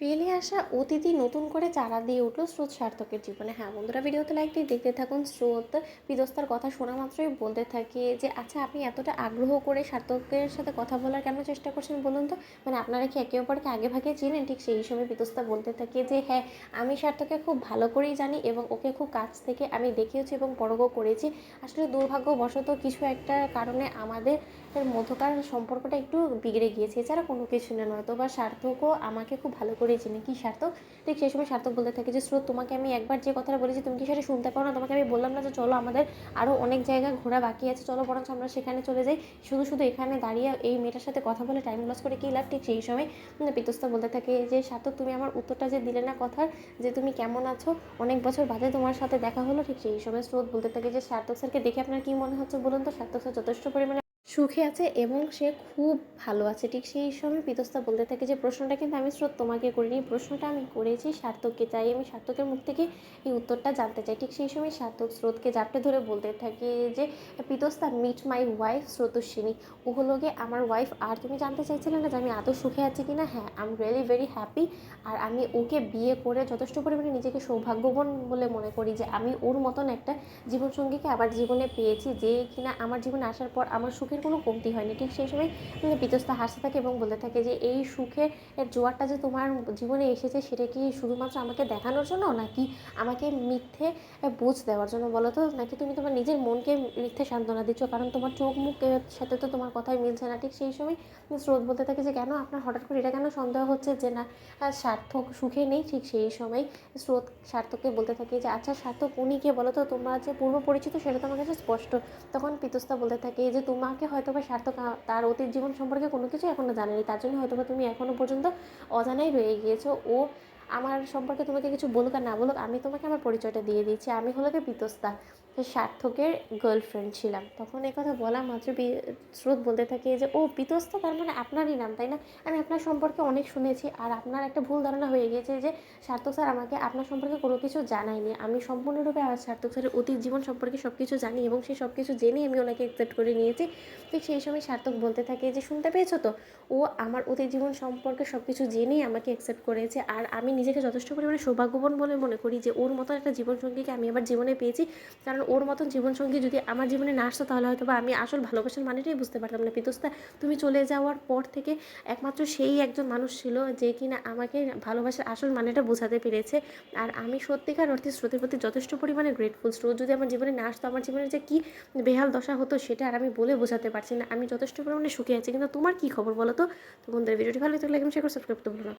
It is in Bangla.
ফেলে আসা অতিথি নতুন করে চারা দিয়ে উঠলো স্রোত সার্থকের জীবনে। হ্যাঁ বন্ধুরা, ভিডিওতে লাইক দিয়ে দেখতে থাকুন। স্রোত বিদস্তার কথা শোনা মাত্রই বলতে থাকে যে আচ্ছা, আপনি এতটা আগ্রহ করে সার্থকের সাথে কথা বলার কেন চেষ্টা করছেন বলুন তো। মানে আপনারা কি একে অপরকে আগে ভাগে চিনেন? ঠিক সেই সময় বিদস্তা বলতে থাকে যে হ্যাঁ, আমি সার্থককে খুব ভালো করেই জানি এবং ওকে খুব কাছ থেকে আমি দেখেওছি এবং পরখও করেছি। আসলে দুর্ভাগ্যবশত কিছু একটা কারণে আমাদের মধ্যকার সম্পর্কটা একটু বিগড়ে গিয়েছে, এছাড়া কোনো কিছু না। নয়তো বা সার্থকও আমাকে খুব ভালো করে চিনি। কি সার্থক? ঠিক সেই সময় সার্থক বলতে থাকে যে স্রোত, তোমাকে আমি একবার যে কথাটা বলেছি তুমি কি সেটা শুনতে পাও না? তোমাকে আমি বললাম না যে চলো আমাদের আরও অনেক জায়গা ঘোরা বাকি আছে, চলো বরঞ্চ আমরা সেখানে চলে যাই। শুধু শুধু এখানে দাঁড়িয়ে এই মেয়েটার সাথে কথা বলে টাইম লস করে কী লাভ? ঠিক সেই সময় পিতস্তা বলতে থাকে যে সার্থক, তুমি আমার উত্তরটা যে দিলে না কথার, যে তুমি কেমন আছো, অনেক বছর বাদে তোমার সাথে দেখা হলো। ঠিক সেই সময় স্রোত বলতে থাকে যে সার্থক স্যারকে দেখে আপনার কী মনে হচ্ছে বলুন তো? সার্থক স্যার যথেষ্ট পরিমাণে সুখে আছে এবং সে খুব ভালো আছে। ঠিক সেই সময় পিতস্তা বলতে থাকে যে প্রশ্নটা কিন্তু আমি স্রোত তোমাকে করিনি, প্রশ্নটা আমি করেছি সার্থককে, চাই আমি সার্থকের মুখ থেকে এই উত্তরটা জানতে চাই। ঠিক সেই সময় সার্থক স্রোতকে জাপটে ধরে বলতে থাকে যে পিতস্তা, মিট মাই ওয়াইফ স্রোতস্বিনী। ও হলো গিয়ে আমার ওয়াইফ। আর তুমি জানতে চাইছিলে না যে আমি আদৌ সুখে আছি কিনা? হ্যাঁ, I am really very happy. আর আমি ওকে বিয়ে করে যথেষ্ট পরিমাণে নিজেকে সৌভাগ্যবান বলে মনে করি যে আমি ওর মতন একটা জীবনসঙ্গীকে আবার জীবনে পেয়েছি, যে কিনা আমার জীবনে আসার পর আমার সুখের কোনো কমতি হয়নি। ঠিক সেই সময় পিতস্তা হাসতে থাকে এবং বলতে থাকে যে এই সুখের জোয়ারটা যে তোমার জীবনে এসেছে, সেটা কি শুধুমাত্র আমাকে দেখানোর জন্য, নাকি আমাকে মিথ্যে বুঝ দেওয়ার জন্য বলো তো? নাকি তুমি তোমার নিজের মনকে মিথ্যে সান্ত্বনা দিচ্ছ? কারণ তোমার চোখ মুখের সাথে তো তোমার কথাই মিলছে না। ঠিক সেই সময় স্রোত বলতে থাকে যে কেন আপনার হঠাৎ করে এটা কেন সন্দেহ হচ্ছে যে না সার্থক সুখে নেই? ঠিক সেই সময় স্রোত সার্থককে বলতে থাকে যে আচ্ছা সার্থক, উনি কে বলো তো? তোমরা যে পূর্ব পরিচিত সেটা তো আমার কাছে স্পষ্ট। তখন পিতস্তা বলতে থাকে যে তোমাকে হয়তো বা সার্থক তার অতীত জীবন সম্পর্কে কোনো কিছু এখনও জানেনি, তার জন্য হয়তো বা তুমি এখনও পর্যন্ত অজানাই রয়ে গিয়েছো। ও আমার সম্পর্কে তোমাকে কিছু বলুক আর না বলুক, আমি তোমাকে আমার পরিচয়টা দিয়ে দিচ্ছি। আমি হলো গিয়ে পিতস্তা, সার্থকের গার্লফ্রেন্ড ছিলাম। তখন এই কথা বলা মাত্র স্রোত বলতে থাকে যে ও পিতস্তা, তার মানে আপনারই নাম তাই না? আমি আপনার সম্পর্কে অনেক শুনেছি, আর আপনার একটা ভুল ধারণা হয়ে গিয়েছে যে সার্থক স্যার আমাকে আপনার সম্পর্কে কোনো কিছু জানায়নি। আমি সম্পূর্ণরূপে আমার সার্থক স্যারের অতীত জীবন সম্পর্কে সব কিছু জানি এবং সেই সব কিছু জেনেই আমি ওনাকে অ্যাকসেপ্ট করে নিয়েছি। ঠিক সেই সময় সার্থক বলতে থাকে যে শুনতে পেয়েছো তো, ও আমার অতীত জীবন সম্পর্কে সব কিছু জেনেই আমাকে অ্যাকসেপ্ট করেছে। আর আমি নিজেকে যথেষ্ট পরিমাণে সৌভাগ্যবান বলে মনে করি যে ওর মতো একটা জীবনসঙ্গীকে আমি আমার জীবনে পেয়েছি। কারণ ওর মতন জীবনসঙ্গী যদি আমার জীবনে না আসতো, তাহলে হয়তো বা আমি আসল ভালোবাসার মানেটাই বুঝতে পারতাম না। পিতস্তা, তুমি চলে যাওয়ার পর থেকে একমাত্র সেই একজন মানুষ ছিল যে কিনা আমাকে ভালোবাসার আসল মানেটা বোঝাতে পেরেছে। আর আমি সত্যিকার অর্থে স্রোতের প্রতি যথেষ্ট পরিমাণে গ্রেটফুল। স্রোত যদি আমার জীবনে না আসতো, আমার জীবনে যে কী বেহাল দশা হতো সেটা আর আমি বলে বোঝাতে পারছি না। আমি যথেষ্ট পরিমাণে সুখে আছি। কিন্তু তোমার কী খবর বলো তো? তো বন্ধুরা, ভিডিওটি ভালো লাগলে লাইক এবং শেয়ার করে সাবস্ক্রাইব করতে ভুলো না।